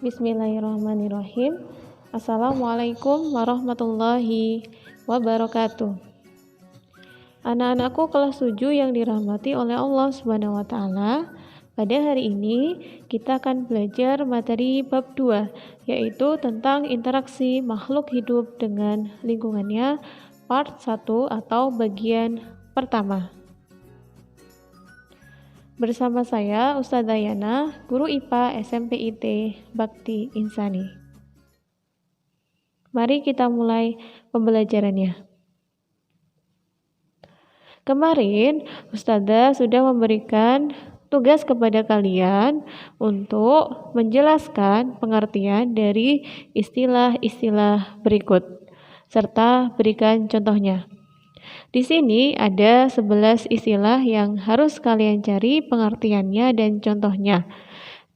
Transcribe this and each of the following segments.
Bismillahirrahmanirrahim. Assalamualaikum warahmatullahi wabarakatuh. Anak-anakku kelas 7 yang dirahmati oleh Allah Subhanahu wa taala. Pada hari ini kita akan belajar materi bab 2, yaitu tentang interaksi makhluk hidup dengan lingkungannya, part 1 atau bagian pertama. Bersama saya Ustazah Yana, guru IPA SMPIT Bakti Insani. Mari kita mulai pembelajarannya. Kemarin Ustazah sudah memberikan tugas kepada kalian untuk menjelaskan pengertian dari istilah-istilah berikut serta berikan contohnya. Di sini ada 11 istilah yang harus kalian cari pengertiannya dan contohnya.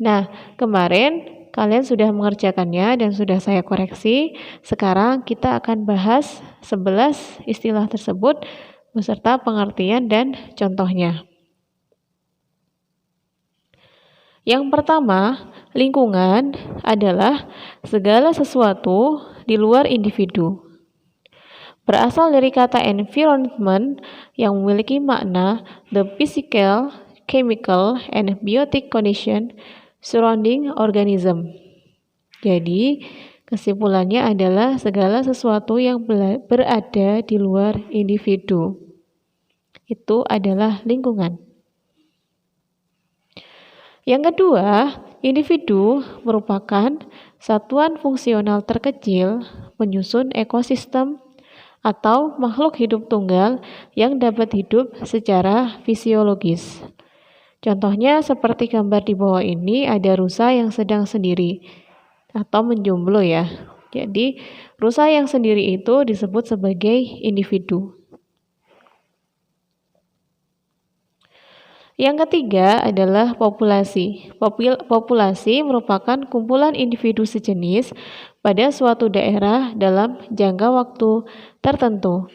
Nah, kemarin kalian sudah mengerjakannya dan sudah saya koreksi. Sekarang kita akan bahas 11 istilah tersebut beserta pengertian dan contohnya. Yang pertama, lingkungan adalah segala sesuatu di luar individu. Berasal dari kata environment yang memiliki makna the physical, chemical, and biotic condition surrounding organism. Jadi, kesimpulannya adalah segala sesuatu yang berada di luar individu. Itu adalah lingkungan. Yang kedua, individu merupakan satuan fungsional terkecil penyusun ekosistem atau makhluk hidup tunggal yang dapat hidup secara fisiologis. Contohnya seperti gambar di bawah ini, ada rusa yang sedang sendiri atau menjomblo ya. Jadi rusa yang sendiri itu disebut sebagai individu. Yang ketiga adalah populasi. Populasi merupakan kumpulan individu sejenis pada suatu daerah dalam jangka waktu tertentu.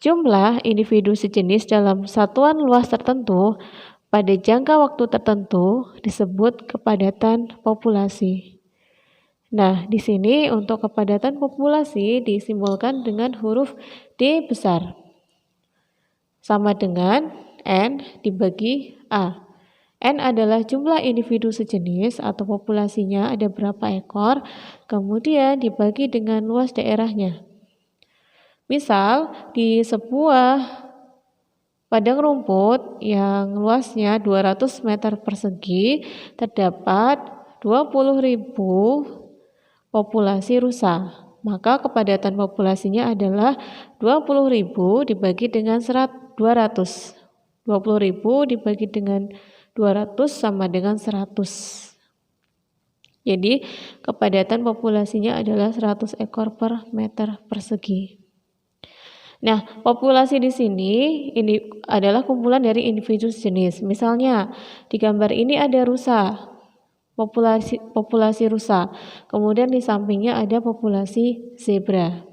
Jumlah individu sejenis dalam satuan luas tertentu pada jangka waktu tertentu disebut kepadatan populasi. Nah, di sini untuk kepadatan populasi disimbolkan dengan huruf D besar. Sama dengan N dibagi A. N adalah jumlah individu sejenis atau populasinya ada berapa ekor, kemudian dibagi dengan luas daerahnya. Misal, di sebuah padang rumput yang luasnya 200 meter persegi, terdapat 20.000 populasi rusa. Maka kepadatan populasinya adalah 20.000 dibagi dengan 200. 20.000 dibagi dengan 200 sama dengan 100. Jadi kepadatan populasinya adalah 100 ekor per meter persegi. Nah, populasi di sini ini adalah kumpulan dari individu sejenis. Misalnya di gambar ini ada rusa, populasi rusa. Kemudian di sampingnya ada populasi zebra.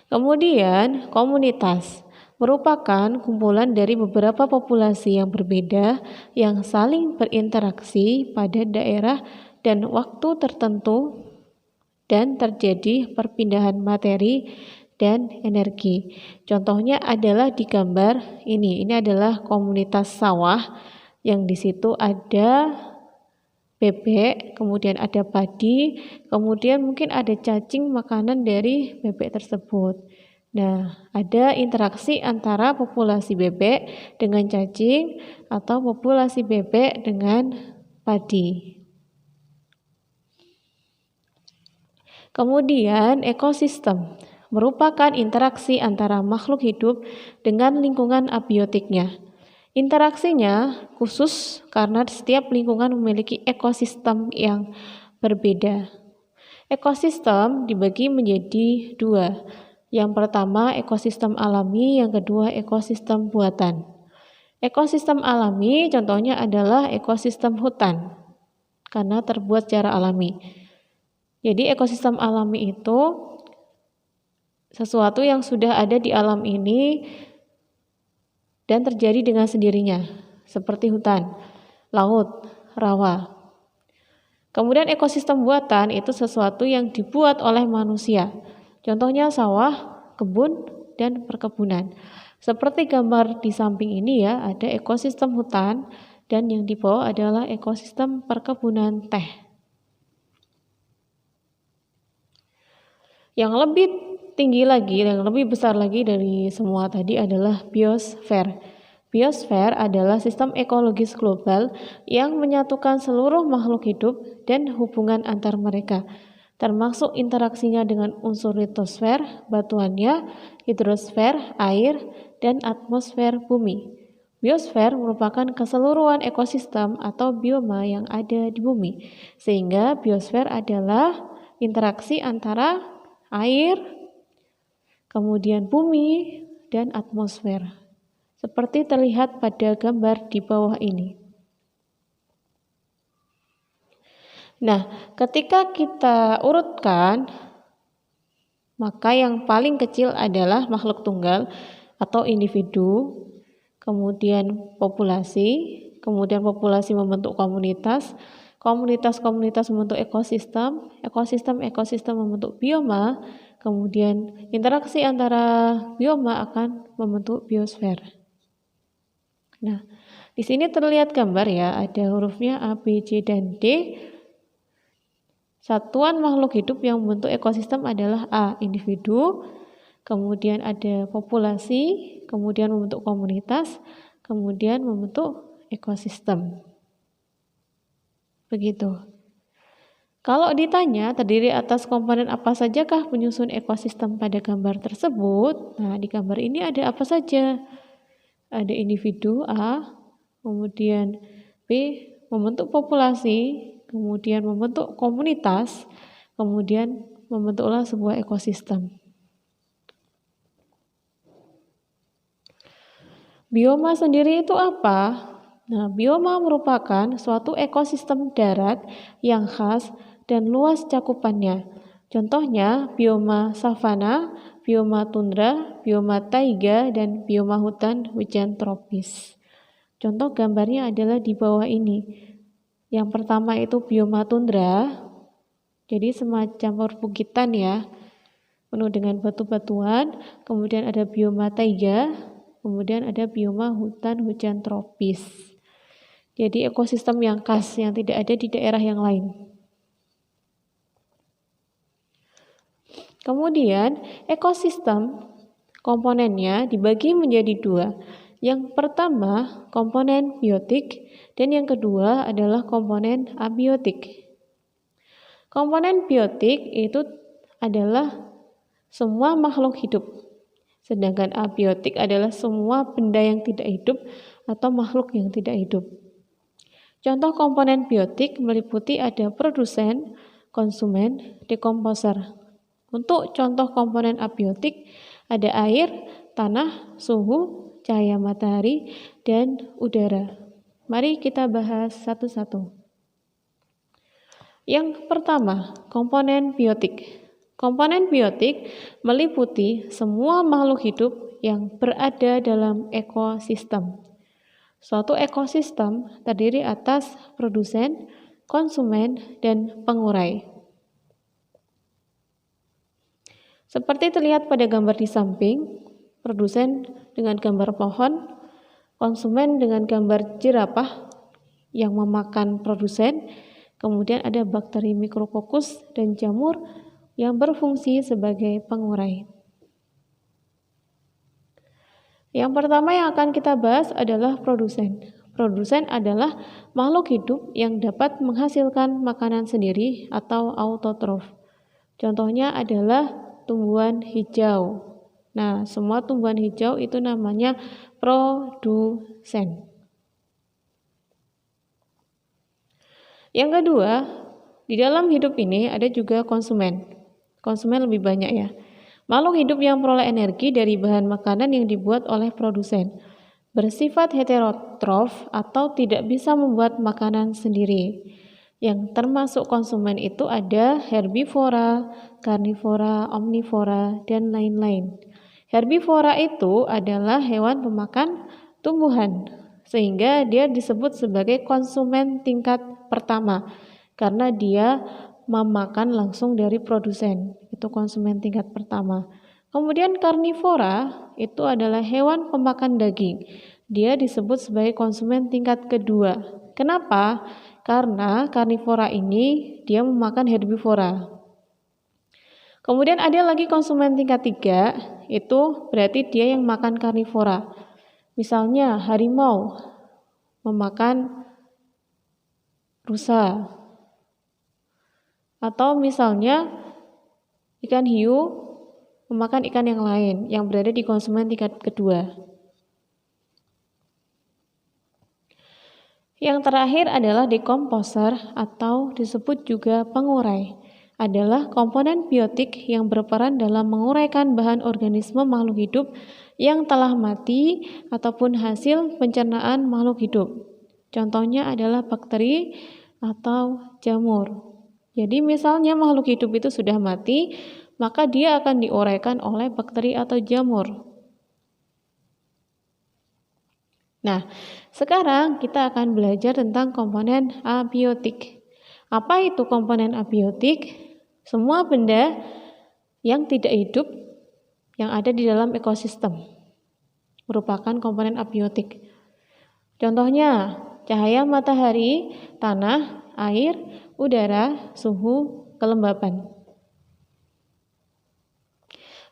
Kemudian komunitas merupakan kumpulan dari beberapa populasi yang berbeda yang saling berinteraksi pada daerah dan waktu tertentu dan terjadi perpindahan materi dan energi. Contohnya adalah di gambar ini. Ini adalah komunitas sawah yang di situ ada bebek, kemudian ada padi, kemudian mungkin ada cacing makanan dari bebek tersebut. Nah, ada interaksi antara populasi bebek dengan cacing atau populasi bebek dengan padi. Kemudian ekosistem merupakan interaksi antara makhluk hidup dengan lingkungan abiotiknya. Interaksinya khusus karena setiap lingkungan memiliki ekosistem yang berbeda. Ekosistem dibagi menjadi 2. Yang pertama ekosistem alami, yang kedua ekosistem buatan. Ekosistem alami contohnya adalah ekosistem hutan karena terbuat secara alami. Jadi ekosistem alami itu sesuatu yang sudah ada di alam ini dan terjadi dengan sendirinya, seperti hutan, laut, rawa. Kemudian ekosistem buatan itu sesuatu yang dibuat oleh manusia. Contohnya sawah, kebun, dan perkebunan. Seperti gambar di samping ini ya, ada ekosistem hutan dan yang di bawah adalah ekosistem perkebunan teh. Yang lebih tinggi lagi, yang lebih besar lagi dari semua tadi adalah biosfer. Biosfer adalah sistem ekologis global yang menyatukan seluruh makhluk hidup dan hubungan antar mereka, termasuk interaksinya dengan unsur litosfer, batuannya, hidrosfer, air, dan atmosfer bumi. Biosfer merupakan keseluruhan ekosistem atau bioma yang ada di bumi, sehingga biosfer adalah interaksi antara air, kemudian bumi, dan atmosfer. Seperti terlihat pada gambar di bawah ini. Nah, ketika kita urutkan, maka yang paling kecil adalah makhluk tunggal atau individu, kemudian populasi, kemudian populasi membentuk komunitas, komunitas membentuk ekosistem, ekosistem membentuk bioma, kemudian interaksi antara bioma akan membentuk biosfer. Nah, di sini terlihat gambar ya, ada hurufnya A, B, C, dan D. Satuan makhluk hidup yang membentuk ekosistem adalah A, individu, kemudian ada populasi, kemudian membentuk komunitas, kemudian membentuk ekosistem. Begitu. Kalau ditanya terdiri atas komponen apa sajakah penyusun ekosistem pada gambar tersebut, nah di gambar ini ada apa saja? Ada individu A, kemudian B membentuk populasi, kemudian membentuk komunitas, kemudian membentuklah sebuah ekosistem. Bioma sendiri itu apa? Nah, bioma merupakan suatu ekosistem darat yang khas dan luas cakupannya. Contohnya bioma savana, bioma tundra, bioma taiga, dan bioma hutan hujan tropis. Contoh gambarnya adalah di bawah ini. Yang pertama itu bioma tundra, jadi semacam perbukitan ya, penuh dengan batu-batuan. Kemudian ada bioma taiga, kemudian ada bioma hutan hujan tropis. Jadi ekosistem yang khas yang tidak ada di daerah yang lain. Kemudian ekosistem komponennya dibagi menjadi dua. Yang pertama komponen biotik dan yang kedua adalah komponen abiotik. Komponen biotik itu adalah semua makhluk hidup. Sedangkan abiotik adalah semua benda yang tidak hidup atau makhluk yang tidak hidup. Contoh komponen biotik meliputi ada produsen, konsumen, dekomposer. Untuk contoh komponen abiotik ada air, tanah, suhu, cahaya matahari, dan udara. Mari kita bahas satu-satu. Yang pertama, komponen biotik. Komponen biotik meliputi semua makhluk hidup yang berada dalam ekosistem. Suatu ekosistem terdiri atas produsen, konsumen, dan pengurai. Seperti terlihat pada gambar di samping, produsen dengan gambar pohon, konsumen dengan gambar jerapah yang memakan produsen, kemudian ada bakteri mikrokokus dan jamur yang berfungsi sebagai pengurai. Yang pertama yang akan kita bahas adalah produsen. Produsen adalah makhluk hidup yang dapat menghasilkan makanan sendiri atau autotrof. Contohnya adalah tumbuhan hijau. Nah, semua tumbuhan hijau itu namanya produsen. Yang kedua, di dalam hidup ini ada juga konsumen. Konsumen lebih banyak ya. Makhluk hidup yang memperoleh energi dari bahan makanan yang dibuat oleh produsen. Bersifat heterotrof atau tidak bisa membuat makanan sendiri. Yang termasuk konsumen itu ada herbivora, karnivora, omnivora, dan lain-lain. Herbivora itu adalah hewan pemakan tumbuhan, sehingga dia disebut sebagai konsumen tingkat pertama karena dia memakan langsung dari produsen. Itu konsumen tingkat pertama. Kemudian karnivora itu adalah hewan pemakan daging. Dia disebut sebagai konsumen tingkat kedua. Kenapa? Karena karnivora ini dia memakan herbivora. Kemudian ada lagi konsumen tingkat tiga, itu berarti dia yang makan karnivora. Misalnya harimau memakan rusa. Atau misalnya ikan hiu memakan ikan yang lain yang berada di konsumen tingkat kedua. Yang terakhir adalah dekomposer atau disebut juga pengurai. Adalah komponen biotik yang berperan dalam menguraikan bahan organisme makhluk hidup yang telah mati ataupun hasil pencernaan makhluk hidup. Contohnya adalah bakteri atau jamur. Jadi misalnya makhluk hidup itu sudah mati, maka dia akan diuraikan oleh bakteri atau jamur. Nah, sekarang kita akan belajar tentang komponen abiotik. Apa itu komponen abiotik? Semua benda yang tidak hidup yang ada di dalam ekosistem merupakan komponen abiotik. Contohnya, cahaya matahari, tanah, air, udara, suhu, kelembapan.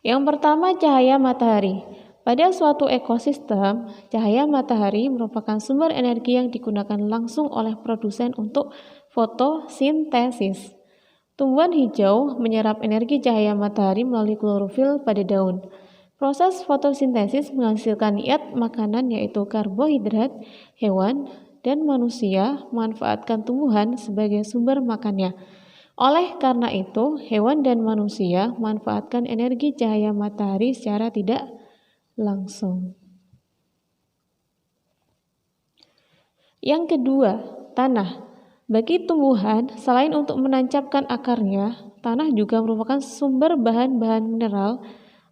Yang pertama, cahaya matahari. Pada suatu ekosistem, cahaya matahari merupakan sumber energi yang digunakan langsung oleh produsen untuk fotosintesis. Tumbuhan hijau menyerap energi cahaya matahari melalui klorofil pada daun. Proses fotosintesis menghasilkan zat makanan yaitu karbohidrat. Hewan dan manusia memanfaatkan tumbuhan sebagai sumber makannya. Oleh karena itu, hewan dan manusia memanfaatkan energi cahaya matahari secara tidak langsung. Yang kedua, tanah. Bagi tumbuhan, selain untuk menancapkan akarnya, tanah juga merupakan sumber bahan-bahan mineral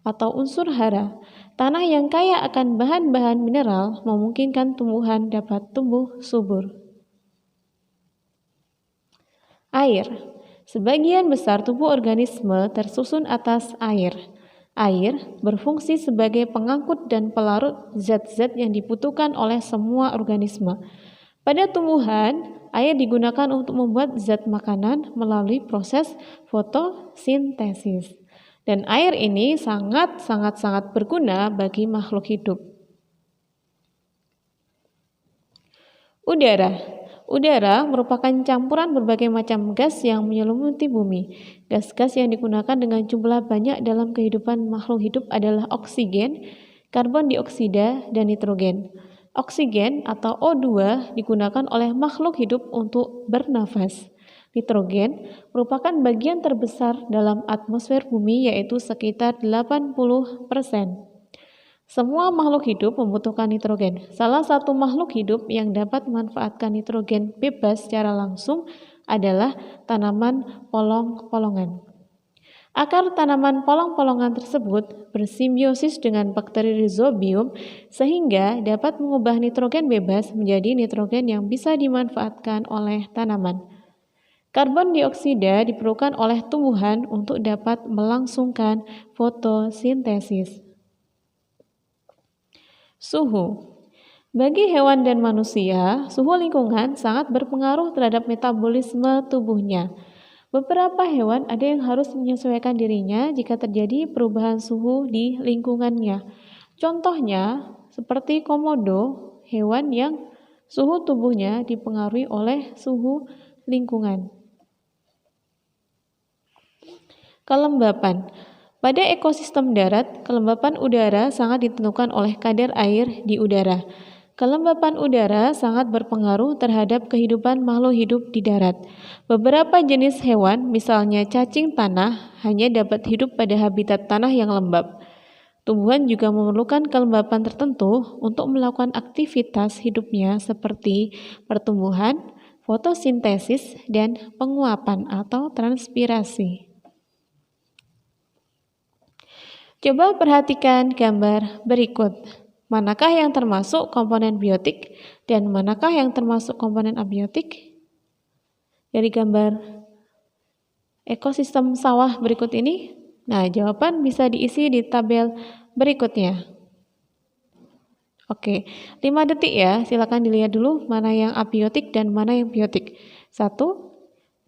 atau unsur hara. Tanah yang kaya akan bahan-bahan mineral memungkinkan tumbuhan dapat tumbuh subur. Air. Sebagian besar tubuh organisme tersusun atas air. Air berfungsi sebagai pengangkut dan pelarut zat-zat yang dibutuhkan oleh semua organisme. Pada tumbuhan, air digunakan untuk membuat zat makanan melalui proses fotosintesis. Dan air ini sangat berguna bagi makhluk hidup. Udara. Udara merupakan campuran berbagai macam gas yang menyelimuti bumi. Gas-gas yang digunakan dengan jumlah banyak dalam kehidupan makhluk hidup adalah oksigen, karbon dioksida, dan nitrogen. Oksigen atau O2 digunakan oleh makhluk hidup untuk bernafas. Nitrogen merupakan bagian terbesar dalam atmosfer bumi yaitu sekitar 80%. Semua makhluk hidup membutuhkan nitrogen. Salah satu makhluk hidup yang dapat memanfaatkan nitrogen bebas secara langsung adalah tanaman polong-polongan. Akar tanaman polong-polongan tersebut bersimbiosis dengan bakteri Rhizobium sehingga dapat mengubah nitrogen bebas menjadi nitrogen yang bisa dimanfaatkan oleh tanaman. Karbon dioksida diperlukan oleh tumbuhan untuk dapat melangsungkan fotosintesis. Suhu. Bagi hewan dan manusia, suhu lingkungan sangat berpengaruh terhadap metabolisme tubuhnya. Beberapa hewan ada yang harus menyesuaikan dirinya jika terjadi perubahan suhu di lingkungannya. Contohnya, seperti komodo, hewan yang suhu tubuhnya dipengaruhi oleh suhu lingkungan. Kelembapan. Pada ekosistem darat, kelembapan udara sangat ditentukan oleh kadar air di udara. Kelembapan udara sangat berpengaruh terhadap kehidupan makhluk hidup di darat. Beberapa jenis hewan, misalnya cacing tanah, hanya dapat hidup pada habitat tanah yang lembab. Tumbuhan juga memerlukan kelembapan tertentu untuk melakukan aktivitas hidupnya seperti pertumbuhan, fotosintesis, dan penguapan atau transpirasi. Coba perhatikan gambar berikut. manakah yang termasuk komponen biotik dan manakah yang termasuk komponen abiotik? Dari gambar ekosistem sawah berikut ini, nah jawaban bisa diisi di tabel berikutnya. Oke, 5 detik ya, silakan dilihat dulu mana yang abiotik dan mana yang biotik. 1,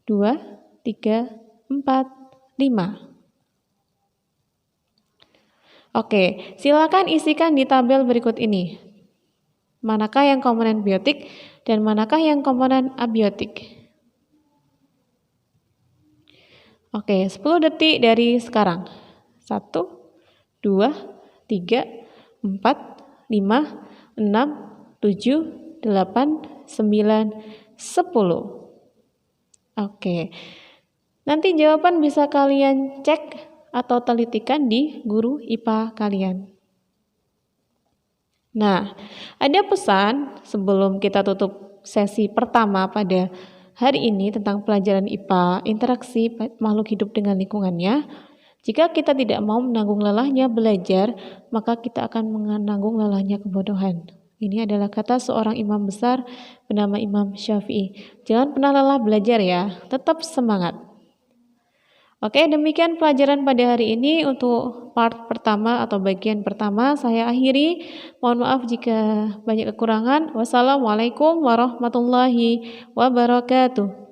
2, 3, 4, 5. Oke, silakan isikan di tabel berikut ini. Manakah yang komponen biotik dan manakah yang komponen abiotik? Oke, 10 detik dari sekarang. 1, 2, 3, 4, 5, 6, 7, 8, 9, 10. Oke. Nanti jawaban bisa kalian cek atau telitikan di guru IPA kalian. Nah, ada pesan sebelum kita tutup sesi pertama pada hari ini tentang pelajaran IPA, interaksi makhluk hidup dengan lingkungannya. Jika kita tidak mau menanggung lelahnya belajar, maka kita akan menanggung lelahnya kebodohan. Ini adalah kata seorang imam besar bernama Imam Syafi'i. Jangan pernah lelah belajar ya, tetap semangat. Oke, demikian pelajaran pada hari ini untuk part pertama atau bagian pertama saya akhiri. Mohon maaf jika banyak kekurangan. Wassalamualaikum warahmatullahi wabarakatuh.